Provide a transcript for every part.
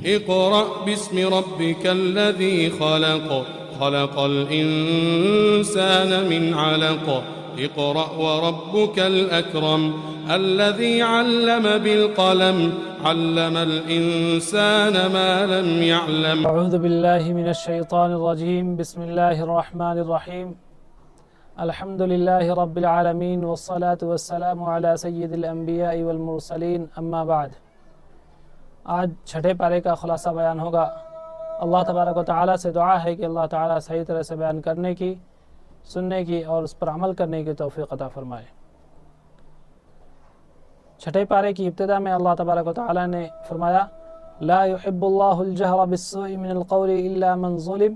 اقرأ باسم ربك الذي خلق خلق الإنسان من علق اقرأ وربك الأكرم الذي علم بالقلم علم الإنسان ما لم يعلم. اعوذ باللہ من الشیطان الرجیم. بسم اللہ الرحمن الرحیم. الحمد للہ رب العالمین والصلاة والسلام علی سید الانبیاء والمرسلین. اما بعد. آج چھٹے پارے کا خلاصہ بیان ہوگا. اللہ تبارک و تعالیٰ سے دعا ہے کہ اللہ تعالیٰ صحیح طرح سے بیان کرنے کی، سننے کی اور اس پر عمل کرنے کی توفیق عطا فرمائے. چھٹے پارے کی ابتدا میں اللہ تبارک و تعالیٰ نے فرمایا لا يحب اللہ الجہر بالسوء من القول الا من ظلم،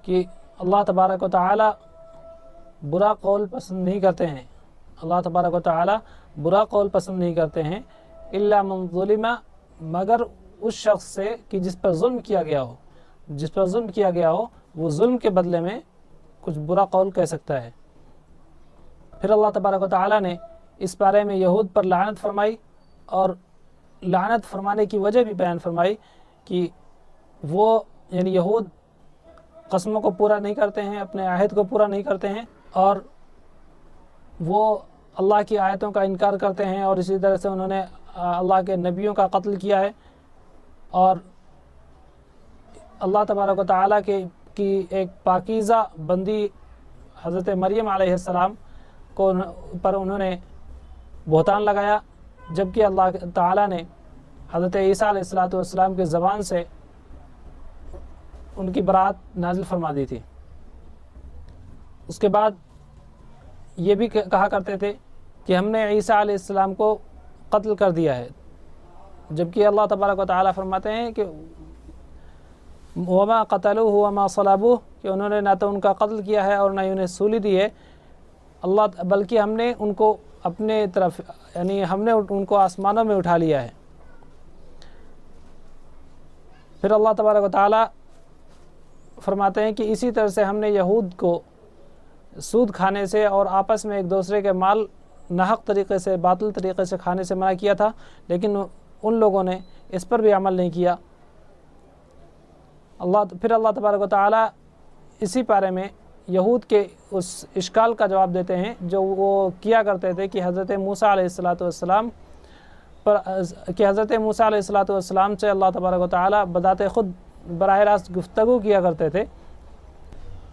کہ اللہ تبارک و تعالیٰ برا قول پسند نہیں کرتے ہیں. اللہ تبارک و تعالیٰ برا قول پسند نہیں کرتے ہیں الا من ظلم، مگر اس شخص سے کہ جس پر ظلم کیا گیا ہو. جس پر ظلم کیا گیا ہو وہ ظلم کے بدلے میں کچھ برا قول کہہ سکتا ہے. پھر اللہ تبارک و تعالیٰ نے اس بارے میں یہود پر لعنت فرمائی اور لعنت فرمانے کی وجہ بھی بیان فرمائی کہ وہ یعنی یہود قسموں کو پورا نہیں کرتے ہیں، اپنے عہد کو پورا نہیں کرتے ہیں، اور وہ اللہ کی آیتوں کا انکار کرتے ہیں، اور اسی طرح سے انہوں نے اللہ کے نبیوں کا قتل کیا ہے. اور اللہ تبارک و تعالیٰ کی ایک پاکیزہ بندی حضرت مریم علیہ السلام کو پر انہوں نے بہتان لگایا، جبکہ اللہ تعالیٰ نے حضرت عیسیٰ علیہ السلام کے زبان سے ان کی برات نازل فرما دی تھی. اس کے بعد یہ بھی کہا کرتے تھے کہ ہم نے عیسیٰ علیہ السلام کو قتل کر دیا ہے، جبکہ اللہ تبارک و تعالیٰ فرماتے ہیں کہ وما قتلوه وما صلبوه، کہ انہوں نے نہ تو ان کا قتل کیا ہے اور نہ ہی انہیں سولی دی ہے اللہ، بلکہ ہم نے ان کو اپنے طرف یعنی ہم نے ان کو آسمانوں میں اٹھا لیا ہے. پھر اللہ تبارک و تعالیٰ فرماتے ہیں کہ اسی طرح سے ہم نے یہود کو سود کھانے سے اور آپس میں ایک دوسرے کے مال ناحق طریقے سے، باطل طریقے سے کھانے سے منع کیا تھا، لیکن ان لوگوں نے اس پر بھی عمل نہیں کیا. پھر اللہ تبارک و تعالیٰ اسی پارے میں یہود کے اس اشکال کا جواب دیتے ہیں جو وہ کیا کرتے تھے کہ حضرت موسیٰ علیہ السلام سے اللہ تبارک و تعالیٰ بذات خود براہ راست گفتگو کیا کرتے تھے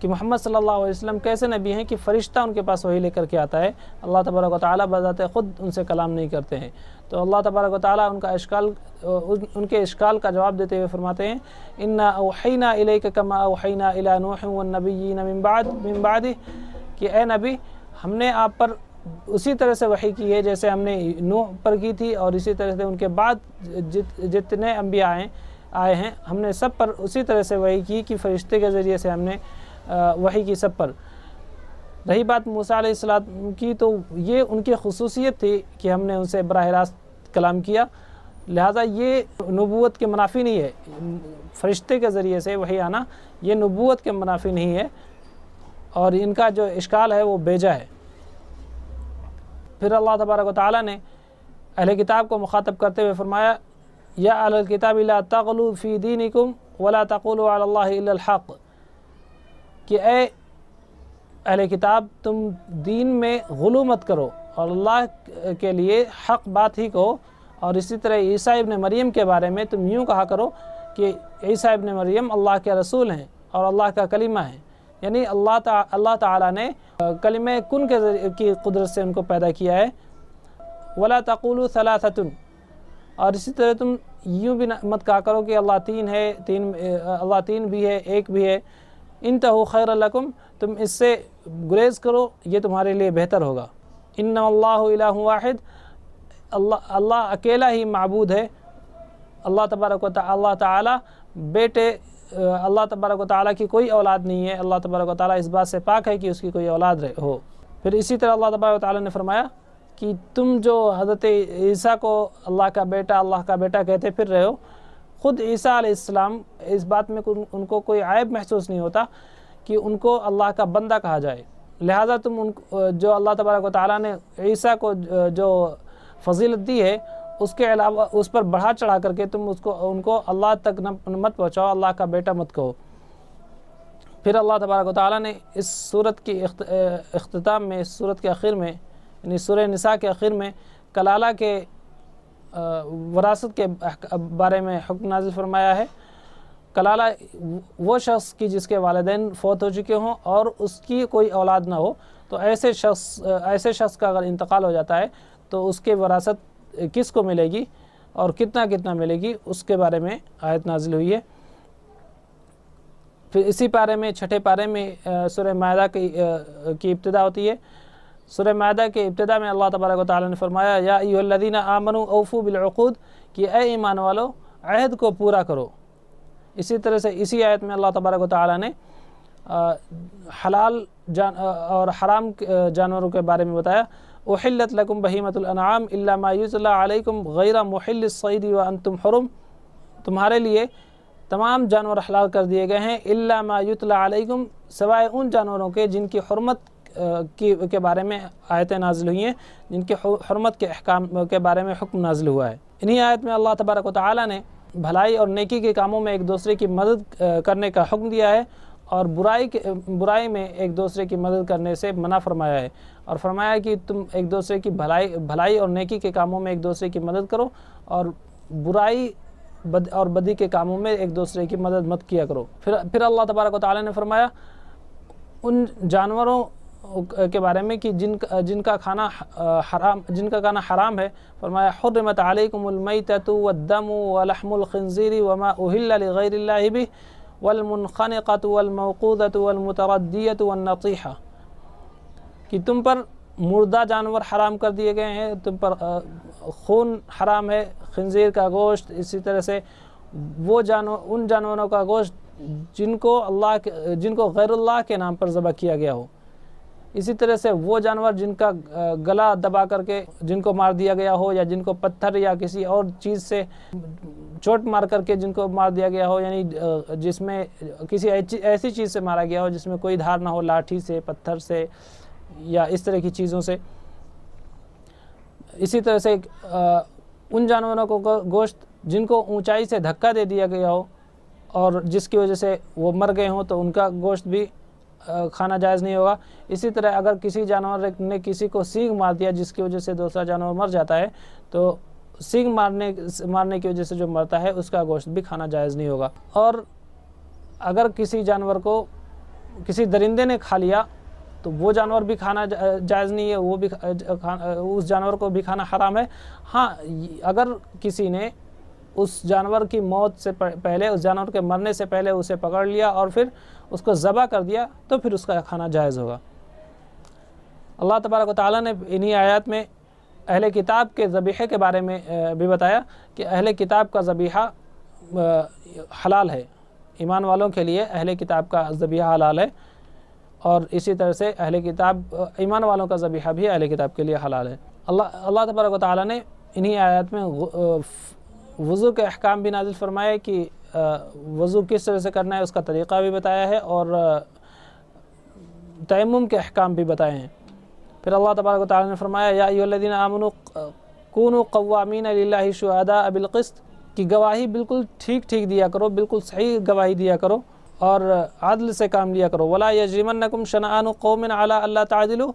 کہ محمد صلی اللہ علیہ وسلم کیسے نبی ہیں کہ فرشتہ ان کے پاس وحی لے کر کے آتا ہے، اللہ تبارک و تعالیٰ بذات خود ان سے کلام نہیں کرتے ہیں. تو اللہ تبارک و تعالیٰ ان کے اشکال کا جواب دیتے ہوئے فرماتے ہیں انا اوحینا الیک کما اوحینا الی نوح والنبیین من بعدہ، کہ اے نبی ہم نے آپ پر اسی طرح سے وحی کی ہے جیسے ہم نے نوح پر کی تھی، اور اسی طرح سے ان کے بعد جتنے انبیاء آئے ہیں ہم نے سب پر اسی طرح سے وحی کی کہ فرشتے کے ذریعے سے ہم نے وحی کی سب پر. رہی بات موسیٰ علیہ السلام کی، تو یہ ان کی خصوصیت تھی کہ ہم نے ان سے براہ راست کلام کیا، لہٰذا یہ نبوت کے منافی نہیں ہے. فرشتے کے ذریعے سے وحی آنا یہ نبوت کے منافی نہیں ہے، اور ان کا جو اشکال ہے وہ بیجا ہے. پھر اللہ تبارک و تعالیٰ نے اہل کتاب کو مخاطب کرتے ہوئے فرمایا یا اہل الکتاب لا تغلوا فی دینکم ولا تقولوا علی اللہ الا الحق، کہ اے اہل کتاب تم دین میں غلو مت کرو اور اللہ کے لیے حق بات ہی کہو. اور اسی طرح عیسیٰ ابن مریم کے بارے میں تم یوں کہا کرو کہ عیسیٰ ابن مریم اللہ کے رسول ہیں اور اللہ کا کلمہ ہے، یعنی اللہ تعالیٰ نے کلمہ کن کے کی قدرت سے ان کو پیدا کیا ہے. ولا تقولوا ثلاثۃ، اور اسی طرح تم یوں بھی مت کہا کرو کہ اللہ تین ہے، اللہ تین بھی ہے، ایک بھی ہے. انتہوا خیر لکم، تم اس سے گریز کرو، یہ تمہارے لیے بہتر ہوگا. ان اللہ الہ واحد، اللہ اکیلا ہی معبود ہے. اللہ تبارک و تعالیٰ اللہ تبارک و تعالیٰ کی کوئی اولاد نہیں ہے. اللہ تبارک و تعالیٰ اس بات سے پاک ہے کہ اس کی کوئی اولاد ہو. پھر اسی طرح اللہ تبارک و تعالیٰ نے فرمایا کہ تم جو حضرت عیسیٰ کو اللہ کا بیٹا کہتے پھر رہے ہو، خود عیسیٰ علیہ السلام اس بات میں ان کو کوئی عیب محسوس نہیں ہوتا کہ ان کو اللہ کا بندہ کہا جائے. لہٰذا تم جو اللہ تبارک و تعالیٰ نے عیسیٰ کو جو فضیلت دی ہے اس کے علاوہ اس پر بڑھا چڑھا کر کے تم ان کو اللہ تک مت پہنچاؤ، اللہ کا بیٹا مت کہو۔ پھر اللہ تبارک و تعالیٰ نے اس صورت کی اختتام میں، اس صورت کے آخر میں، یعنی سورہ نساء کے آخر میں کلالہ کے وراثت کے بارے میں حکم نازل فرمایا ہے۔ کلالہ وہ شخص کی جس کے والدین فوت ہو چکے ہوں اور اس کی کوئی اولاد نہ ہو، تو ایسے شخص کا اگر انتقال ہو جاتا ہے تو اس کے وراثت کس کو ملے گی اور کتنا ملے گی، اس کے بارے میں آیت نازل ہوئی ہے۔ پھر اسی پارے میں، چھٹے پارے میں سورہ مائدہ کی ابتدا ہوتی ہے۔ سورہ مائدہ کے ابتدا میں اللہ تبارک و تعالیٰ نے فرمایا یا ایھا الذین آمنوا اوفوا بالعقود، کہ اے ایمان والو عہد کو پورا کرو۔ اسی طرح سے اسی آیت میں اللہ تبارک و تعالیٰ نے حلال اور حرام جانوروں کے بارے میں بتایا، احلت لکم بہیمۃ الانعام الا ما یتلی علیکم غیر محل الصید وانتم حرم، تمہارے لیے تمام جانور حلال کر دیے گئے ہیں الا ما یتلی علیکم، سوائے ان جانوروں کے جن کی حرمت کے بارے میں آیتیں نازل ہوئی ہیں، جن کی حرمت کے احکام کے بارے میں حکم نازل ہوا ہے۔ انہی آیت میں اللہ تبارک و تعالیٰ نے بھلائی اور نیکی کے کاموں میں ایک دوسرے کی مدد کرنے کا حکم دیا ہے، اور برائی میں ایک دوسرے کی مدد کرنے سے منع فرمایا ہے، اور فرمایا کہ تم ایک دوسرے کی بھلائی اور نیکی کے کاموں میں ایک دوسرے کی مدد کرو، اور برائی اور بدی کے کاموں میں ایک دوسرے کی مدد مت کیا کرو۔ پھر اللہ تبارک و تعالیٰ نے فرمایا ان جانوروں کے بارے میں کہ جن کا کھانا حرام ہے، فرمایا حرمت علیکم المیتۃ والدم ولحم الخنزیر وما اہل لغیر اللہ بہ والمنخنقۃ والموقوذۃ والمتردیۃ والنطیحہ، کہ تم پر مردہ جانور حرام کر دیے گئے ہیں، تم پر خون حرام ہے، خنزیر کا گوشت، اسی طرح سے ان جانوروں کا گوشت جن کو غیر اللہ کے نام پر ذبح کیا گیا ہو، اسی طرح سے وہ جانور جن کا گلا دبا کر کے جن کو مار دیا گیا ہو، یا جن کو پتھر یا کسی اور چیز سے چوٹ مار کر کے جن کو مار دیا گیا ہو، یعنی جس میں کسی ایسی چیز سے مارا گیا ہو جس میں کوئی دھار نہ ہو، لاٹھی سے، پتھر سے یا اس طرح کی چیزوں سے۔ اسی طرح سے ان جانوروں کو گوشت جن کو اونچائی سے دھکا دے دیا گیا ہو اور جس کی وجہ سے وہ مر گئے ہوں، تو ان کا گوشت بھی کھانا جائز نہیں ہوگا۔ اسی طرح اگر کسی جانور نے کسی کو سینگ مار دیا جس کی وجہ سے دوسرا جانور مر جاتا ہے، تو سینگ مارنے کی وجہ سے جو مرتا ہے اس کا گوشت بھی کھانا جائز نہیں ہوگا۔ اور اگر کسی جانور کو کسی درندے نے کھا لیا تو وہ جانور بھی کھانا جائز نہیں ہے، وہ بھی اس جانور کو بھی کھانا حرام ہے۔ ہاں، اگر کسی نے اس جانور کی موت سے پہلے، اس جانور کے مرنے سے پہلے اسے پکڑ لیا اور پھر اس کو ذبح کر دیا تو پھر اس کا کھانا جائز ہوگا۔ اللہ تبارک و تعالیٰ نے انہی آیات میں اہل کتاب کے ذبیحے کے بارے میں بھی بتایا کہ اہل کتاب کا ذبیحہ حلال ہے، ایمان والوں کے لیے اہل کتاب کا ذبیحہ حلال ہے، اور اسی طرح سے ایمان والوں کا ذبیحہ بھی اہل کتاب کے لیے حلال ہے۔ اللہ تبارک و تعالیٰ نے انہی آیات میں وضو کے احکام بھی نازل فرمائے کہ وضو کس طرح سے کرنا ہے، اس کا طریقہ بھی بتایا ہے، اور تیمم کے احکام بھی بتائے ہیں۔ پھر اللہ تبارک و تعالیٰ نے فرمایا یا ایھا الذین آمنوا کونوا قوامین للہ شہداء بالقسط، کہ گواہی بالکل ٹھیک دیا کرو، بالکل صحیح گواہی دیا کرو اور عدل سے کام لیا کرو۔ ولا یجرمنکم شنآن قوم علی الا تعدلوا،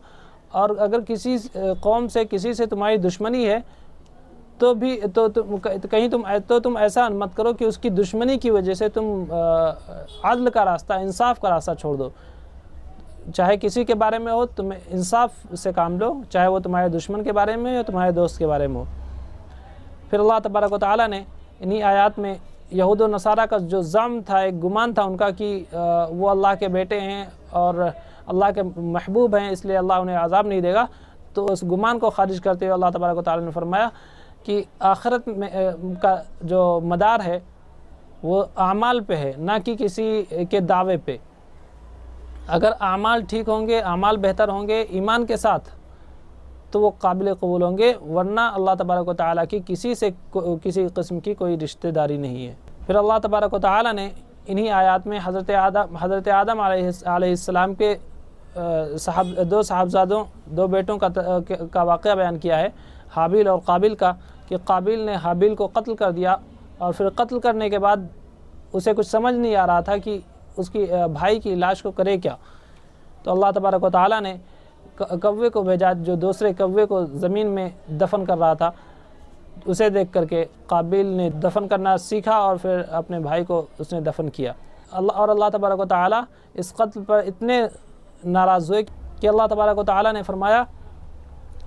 اور اگر کسی قوم سے کسی سے تمہاری دشمنی ہے تو تم ایسا مت کرو کہ اس کی دشمنی کی وجہ سے تم عدل کا راستہ، انصاف کا راستہ چھوڑ دو۔ چاہے کسی کے بارے میں ہو، تم انصاف سے کام لو، چاہے وہ تمہارے دشمن کے بارے میں یا تمہارے دوست کے بارے میں ہو۔ پھر اللہ تبارک و تعالیٰ نے انہی آیات میں یہود و نصارہ کا جو زعم تھا، ایک گمان تھا ان کا کہ وہ اللہ کے بیٹے ہیں اور اللہ کے محبوب ہیں، اس لیے اللہ انہیں عذاب نہیں دے گا، تو اس گمان کو خارج کرتے ہوئے اللہ تبارک و تعالیٰ نے فرمایا کہ آخرت میں کا جو مدار ہے وہ اعمال پہ ہے، نہ کہ کسی کے دعوے پہ۔ اگر اعمال ٹھیک ہوں گے، اعمال بہتر ہوں گے ایمان کے ساتھ، تو وہ قابل قبول ہوں گے، ورنہ اللہ تبارک و تعالیٰ کی کسی سے کسی قسم کی کوئی رشتہ داری نہیں ہے۔ پھر اللہ تبارک و تعالیٰ نے انہی آیات میں حضرت آدم علیہ السلام کے دو صاحبزادوں، دو بیٹوں کا واقعہ بیان کیا ہے، حابیل اور قابل کا، کہ قابیل نے حابیل کو قتل کر دیا، اور پھر قتل کرنے کے بعد اسے کچھ سمجھ نہیں آ رہا تھا کہ اس کی بھائی کی لاش کو کرے کیا، تو اللہ تبارک و تعالیٰ نے کوے کو بھیجا جو دوسرے کوے کو زمین میں دفن کر رہا تھا۔ اسے دیکھ کر کے قابیل نے دفن کرنا سیکھا اور پھر اپنے بھائی کو اس نے دفن کیا۔ اللہ تبارک و تعالیٰ اس قتل پر اتنے ناراض ہوئے کہ اللہ تبارک و تعالیٰ نے فرمایا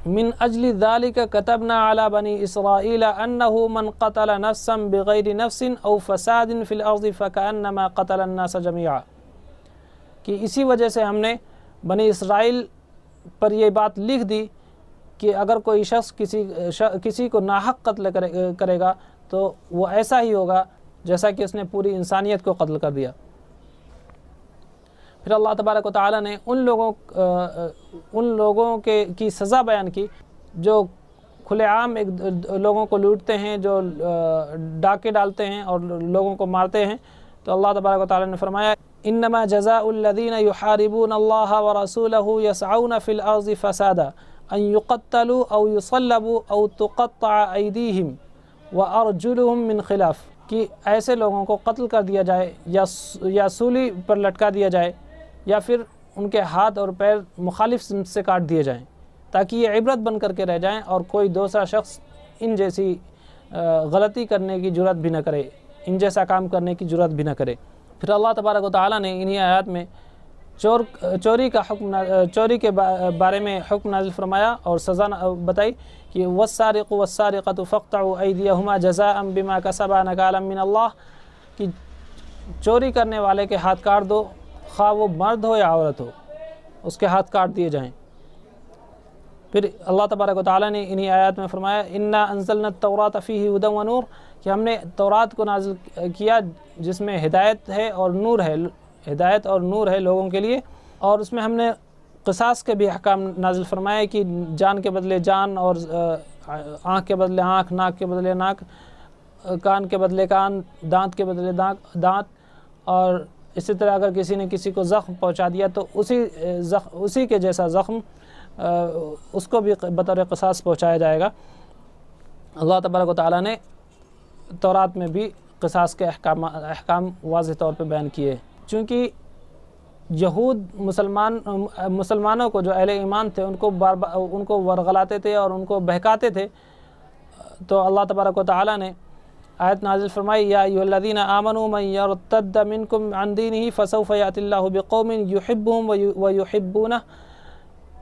من اجل ذلك كتبنا على بني اسرائيل انه من قتل نفسا بغير نفس او فساد في الارض فكانما قتل الناس جميعا، کہ اسی وجہ سے ہم نے بنی اسرائیل پر یہ بات لکھ دی کہ اگر کوئی شخص کسی کو ناحق قتل کرے گا تو وہ ایسا ہی ہوگا جیسا کہ اس نے پوری انسانیت کو قتل کر دیا۔ پھر اللہ تبارک و تعالیٰ نے ان لوگوں کی سزا بیان کی جو کھلے عام لوگوں کو لوٹتے ہیں، جو ڈاکے ڈالتے ہیں اور لوگوں کو مارتے ہیں۔ تو اللہ تبارک و تعالیٰ نے فرمایا انما جزاء الذین یحاربون اللہ ورسولہ یسعون فی الارض فسادا ان یقتلوا او یصلبوا او تقطع ایدیہم وارجلہم من خلاف، کہ ایسے لوگوں کو قتل کر دیا جائے یا سولی پر لٹکا دیا جائے یا پھر ان کے ہاتھ اور پیر مخالف سمت سے کاٹ دیے جائیں، تاکہ یہ عبرت بن کر کے رہ جائیں اور کوئی دوسرا شخص ان جیسی غلطی کرنے کی جرات بھی نہ کرے، ان جیسا کام کرنے کی جرات بھی نہ کرے۔ پھر اللہ تبارک و تعالیٰ نے انہی آیات میں چوری کے بارے میں حکم نازل فرمایا اور سزا بتائی کہ والسارق والسارقۃ فاقطعوا ایدیہما جزاء بما کسبا نکالا من اللہ، کہ چوری کرنے والے کے ہاتھ کاٹ دو، خواہ وہ مرد ہو یا عورت ہو، اس کے ہاتھ کاٹ دیے جائیں۔ پھر اللہ تبارک و تعالیٰ نے انہی آیات میں فرمایا انا انزلنا التوراۃ فیہ ھدی ونور، کہ ہم نے تورات کو نازل کیا جس میں ہدایت ہے اور نور ہے، ہدایت اور نور ہے لوگوں کے لیے، اور اس میں ہم نے قصاص کے بھی احکام نازل فرمائے کہ جان کے بدلے جان، اور آنکھ کے بدلے آنکھ، ناک کے بدلے ناک، کان کے بدلے کان، دانت کے بدلے دانت، اور اسی طرح اگر کسی نے کسی کو زخم پہنچا دیا تو اسی کے جیسا زخم اس کو بھی بطور قصاص پہنچایا جائے گا۔ اللہ تبارک و تعالیٰ نے تورات میں بھی قصاص کے احکام واضح طور پہ بیان کیے، چونکہ یہود مسلمانوں کو جو اہل ایمان تھے ان کو ورغلاتے تھے اور ان کو بہکاتے تھے، تو اللہ تبارک و تعالیٰ نے آیت نازل فرمائی یا ایھا الذین آمنوا من یرتد منکم عن دینہ فسوف یأتی اللہ بقوم یحبهم ویحبونہ،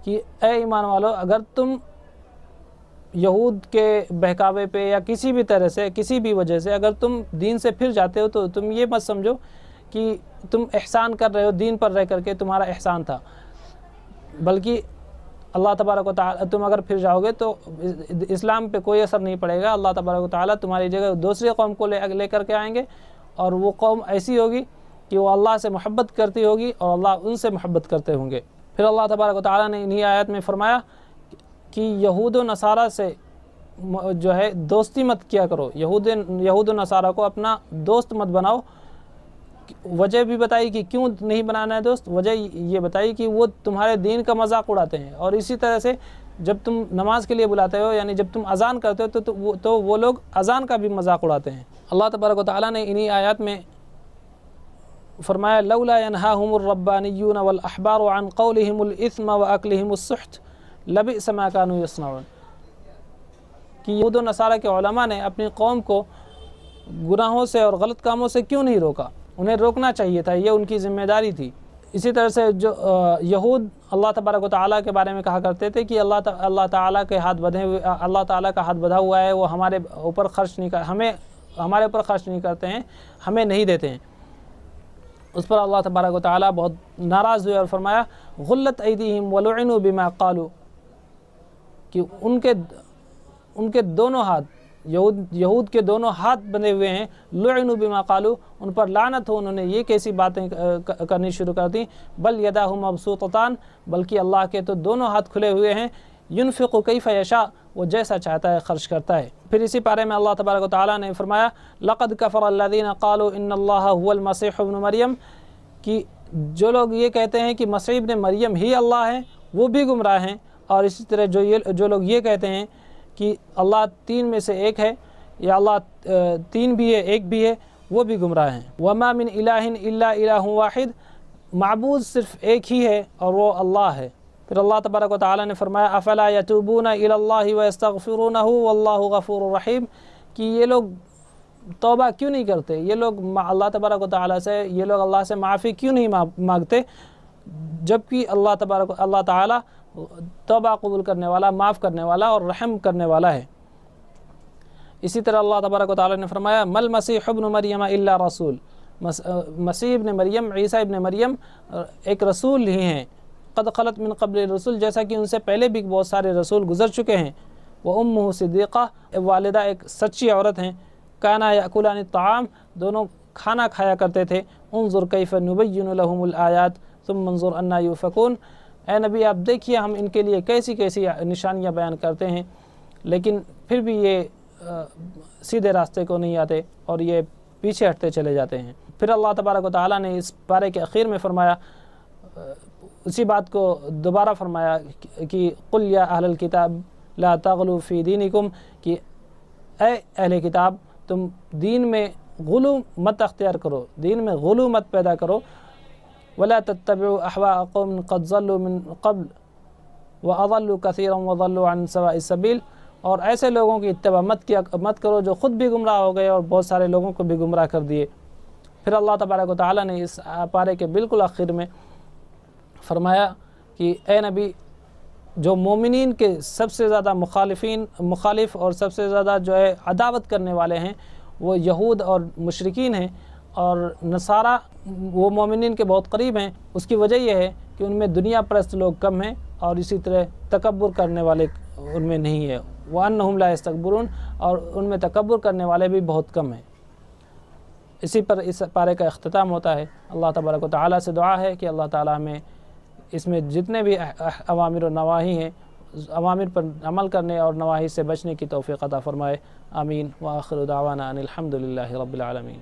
کہ اے ایمان والو اگر تم یہود کے بہکاوے پہ یا کسی بھی طرح سے کسی بھی وجہ سے اگر تم دین سے پھر جاتے ہو تو تم یہ مت سمجھو کہ تم احسان کر رہے ہو، دین پر رہ کر کے تمہارا احسان تھا، بلکہ اللہ تبارک و تعالیٰ تم اگر پھر جاؤ گے تو اسلام پہ کوئی اثر نہیں پڑے گا، اللہ تبارک و تعالیٰ تمہاری جگہ دوسری قوم کو لے کر کے آئیں گے، اور وہ قوم ایسی ہوگی کہ وہ اللہ سے محبت کرتی ہوگی اور اللہ ان سے محبت کرتے ہوں گے۔ پھر اللہ تبارک و تعالیٰ نے انہی آیات میں فرمایا کہ یہود و نصارہ سے جو ہے دوستی مت کیا کرو، یہود و نصارہ کو اپنا دوست مت بناؤ۔ وجہ بھی بتائی کہ کیوں نہیں بنانا ہے دوست، وجہ یہ بتائی کہ وہ تمہارے دین کا مذاق اڑاتے ہیں، اور اسی طرح سے جب تم نماز کے لیے بلاتے ہو یعنی جب تم اذان کرتے ہو تو وہ لوگ اذان کا بھی مذاق اڑاتے ہیں۔ اللہ تبارک و تعالیٰ نے انہی آیات میں فرمایا لولا ینہاہم الربانیون والاحبار عن قولہم الاثم واکلہم السحت لبئس ما کانوا یصنعون، کہ یہود و نصارہ کے علماء نے اپنی قوم کو گناہوں سے اور غلط کاموں سے کیوں نہیں روکا، انہیں روکنا چاہیے تھا، یہ ان کی ذمہ داری تھی۔ اسی طرح سے جو یہود اللہ تبارک و تعالیٰ کے بارے میں کہا کرتے تھے کہ اللہ تعالیٰ کے ہاتھ بدھے ہوئے، اللہ تعالیٰ کا ہاتھ بدھا ہوا ہے، وہ ہمارے اوپر خرچ نہیں کرتے ہیں، ہمیں نہیں دیتے ہیں۔ اس پر اللہ تبارک و تعالیٰ بہت ناراض ہوئے اور فرمایا غلت ایدیہم ولعنوا بما قالوا، کہ ان کے دونوں ہاتھ، یہود کے دونوں ہاتھ بندھے ہوئے ہیں، لعنوا بما قالوا، ان پر لعنت ہو، انہوں نے یہ کیسی باتیں کرنی شروع کر دیں، بل یداہ مبسوطتان، بلکہ اللہ کے تو دونوں ہاتھ کھلے ہوئے ہیں، ينفق کیف یشاء، وہ جیسا چاہتا ہے خرچ کرتا ہے۔ پھر اسی پارے میں اللہ تبارک و تعالیٰ نے فرمایا لقد کفر الذین قالوا ان اللہ هو المسیح ابن مریم، کہ جو لوگ یہ کہتے ہیں کہ مسیح ابن مریم ہی اللہ ہیں وہ بھی گمراہ ہیں، اور اسی طرح جو لوگ یہ کہتے ہیں کہ اللہ تین میں سے ایک ہے یا اللہ تین بھی ہے ایک بھی ہے، وہ بھی گمراہ ہیں۔ وما من الہ الا الہ واحد، معبود صرف ایک ہی ہے اور وہ اللہ ہے۔ پھر اللہ تبارک و تعالیٰ نے فرمایا افلا یتوبون الی اللہ ویستغفرونہ واللہ غفور رحیم، کہ یہ لوگ توبہ کیوں نہیں کرتے، یہ لوگ اللہ تبارک و تعالیٰ سے، یہ لوگ اللہ سے معافی کیوں نہیں مانگتے، جبکہ اللہ تعالیٰ توبہ قبول کرنے والا، معاف کرنے والا اور رحم کرنے والا ہے۔ اسی طرح اللہ تبارک و تعالیٰ نے فرمایا مل مسیح ابن مریم الا رسول، مسیح ابن مریم، عیسیٰ ابن مریم ایک رسول ہی ہیں، قد خلت من قبل الرسل، جیسا کہ ان سے پہلے بھی بہت سارے رسول گزر چکے ہیں۔ وامہ صدیقہ، والدہ ایک سچی عورت ہیں۔ کانا یاکلان الطعام، دونوں کھانا کھایا کرتے تھے۔ انظر کیف نبین لهم الآیات ثم انظر انا یؤفکون، اے نبی آپ دیکھیے ہم ان کے لیے کیسی کیسی نشانیاں بیان کرتے ہیں، لیکن پھر بھی یہ سیدھے راستے کو نہیں آتے اور یہ پیچھے ہٹتے چلے جاتے ہیں۔ پھر اللہ تبارک و تعالیٰ نے اس پارے کے اخیر میں فرمایا، اسی بات کو دوبارہ فرمایا کہ قل یا اہل الکتاب لا تغلوا فی دینکم، کہ اے اہل کتاب تم دین میں غلو مت اختیار کرو، دین میں غلو مت پیدا کرو۔ ولا تتبعوا احواء قوم قد ضلوا من قبل واضلوا كثيرا وضلوا عن سواء السبيل، اور ایسے لوگوں کی اتباع مت کرو جو خود بھی گمراہ ہو گئے اور بہت سارے لوگوں کو بھی گمراہ کر دیے۔ پھر اللہ تبارک و تعالیٰ نے اس پارے کے بالکل آخر میں فرمایا کہ اے نبی، جو مومنین کے سب سے زیادہ مخالف اور سب سے زیادہ جو ہے عداوت کرنے والے ہیں وہ یہود اور مشرکین ہیں، اور نصارہ وہ مومنین کے بہت قریب ہیں۔ اس کی وجہ یہ ہے کہ ان میں دنیا پرست لوگ کم ہیں اور اسی طرح تکبر کرنے والے ان میں نہیں ہے۔ وَأَنَّهُمْ لَا يَسْتَكْبِرُونَ، اور ان میں تکبر کرنے والے بھی بہت کم ہیں۔ اسی پر اس پارے کا اختتام ہوتا ہے۔ اللہ تبارک و تعالیٰ سے دعا ہے کہ اللہ تعالیٰ ہمیں اس میں جتنے بھی اوامر و نواہی ہیں، اوامر پر عمل کرنے اور نواہی سے بچنے کی توفیق عطا فرمائے۔ آمین۔ وآخر دعوانا ان الحمد للہ رب العالمین۔